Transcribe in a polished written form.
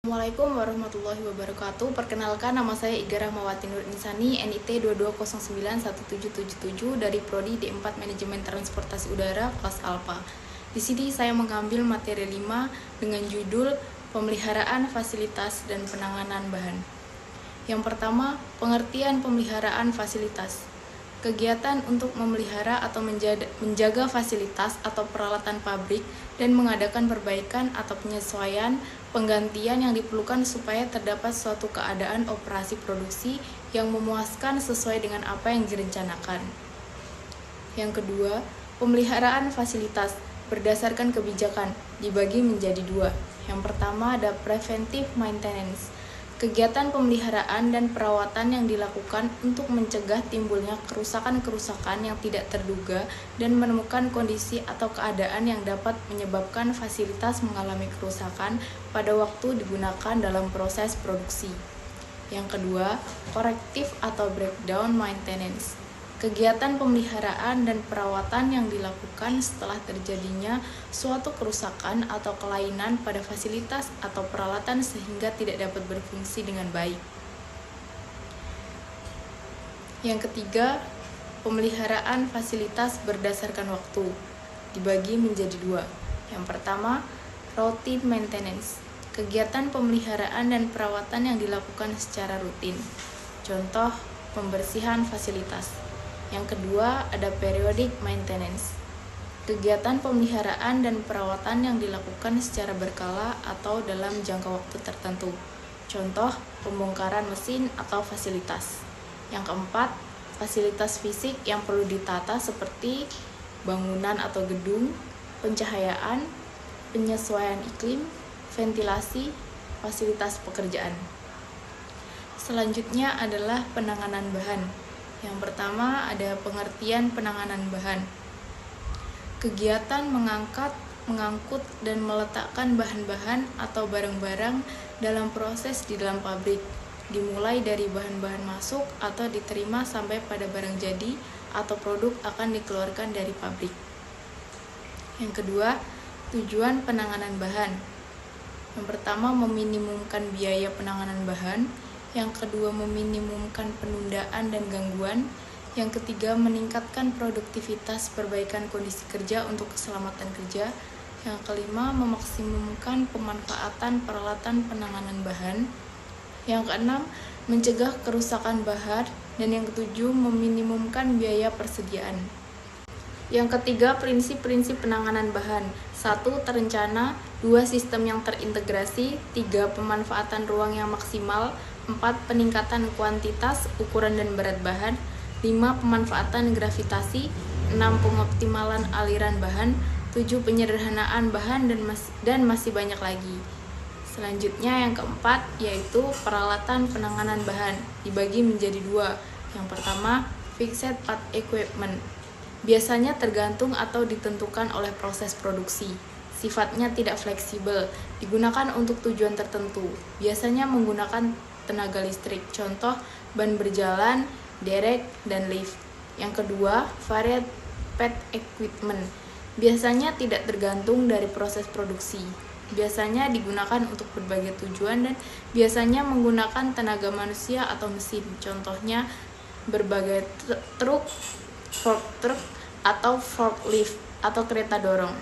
Assalamualaikum warahmatullahi wabarakatuh. Perkenalkan, nama saya Iga Rahmawati Nur Insani, NIT 22091777 dari Prodi D4 Manajemen Transportasi Udara kelas Alpha. Di sini saya mengambil materi 5 dengan judul Pemeliharaan Fasilitas dan Penanganan Bahan. Yang pertama, pengertian pemeliharaan fasilitas. Kegiatan untuk memelihara atau menjaga fasilitas atau peralatan pabrik dan mengadakan perbaikan atau penyesuaian penggantian yang diperlukan supaya terdapat suatu keadaan operasi produksi yang memuaskan sesuai dengan apa yang direncanakan. Yang kedua, pemeliharaan fasilitas berdasarkan kebijakan dibagi menjadi dua. Yang pertama ada preventive maintenance. Kegiatan pemeliharaan dan perawatan yang dilakukan untuk mencegah timbulnya kerusakan-kerusakan yang tidak terduga dan menemukan kondisi atau keadaan yang dapat menyebabkan fasilitas mengalami kerusakan pada waktu digunakan dalam proses produksi. Yang kedua, corrective atau breakdown maintenance. Kegiatan pemeliharaan dan perawatan yang dilakukan setelah terjadinya suatu kerusakan atau kelainan pada fasilitas atau peralatan sehingga tidak dapat berfungsi dengan baik. Yang ketiga, pemeliharaan fasilitas berdasarkan waktu dibagi menjadi dua. Yang pertama, routine maintenance. Kegiatan pemeliharaan dan perawatan yang dilakukan secara rutin. Contoh, pembersihan fasilitas. Yang kedua, ada periodic maintenance. Kegiatan pemeliharaan dan perawatan yang dilakukan secara berkala atau dalam jangka waktu tertentu. Contoh, pembongkaran mesin atau fasilitas. Yang keempat, fasilitas fisik yang perlu ditata seperti bangunan atau gedung, pencahayaan, penyesuaian iklim, ventilasi, fasilitas pekerjaan. Selanjutnya adalah penanganan bahan. Yang pertama ada pengertian penanganan bahan. Kegiatan mengangkut dan meletakkan bahan-bahan atau barang-barang dalam proses di dalam pabrik, dimulai dari bahan-bahan masuk atau diterima sampai pada barang jadi atau produk akan dikeluarkan dari pabrik. Yang kedua, tujuan penanganan bahan. Yang pertama, meminimumkan biaya penanganan bahan. Yang kedua, meminimumkan penundaan dan gangguan. Yang ketiga, meningkatkan produktivitas perbaikan kondisi kerja untuk keselamatan kerja. Yang kelima, memaksimumkan pemanfaatan peralatan penanganan bahan. Yang keenam, mencegah kerusakan bahan. Dan yang ketujuh, meminimumkan biaya persediaan. Yang ketiga, prinsip-prinsip penanganan bahan. 1. Terencana. 2. Sistem yang terintegrasi. 3. Pemanfaatan ruang yang maksimal. 4. Peningkatan kuantitas, ukuran dan berat bahan. 5. Pemanfaatan gravitasi. 6. Pengoptimalan aliran bahan. 7. Penyederhanaan bahan dan masih banyak lagi. Selanjutnya yang keempat yaitu peralatan penanganan bahan dibagi menjadi dua. Yang pertama, fixed part equipment. Biasanya tergantung atau ditentukan oleh proses produksi. Sifatnya tidak fleksibel, digunakan untuk tujuan tertentu. Biasanya menggunakan tenaga listrik, contoh ban berjalan, derek, dan lift. Yang kedua, varied part equipment. Biasanya tidak tergantung dari proses produksi. Biasanya digunakan untuk berbagai tujuan dan biasanya menggunakan tenaga manusia atau mesin. Contohnya berbagai truk, fork truck, atau forklift, atau kereta dorong.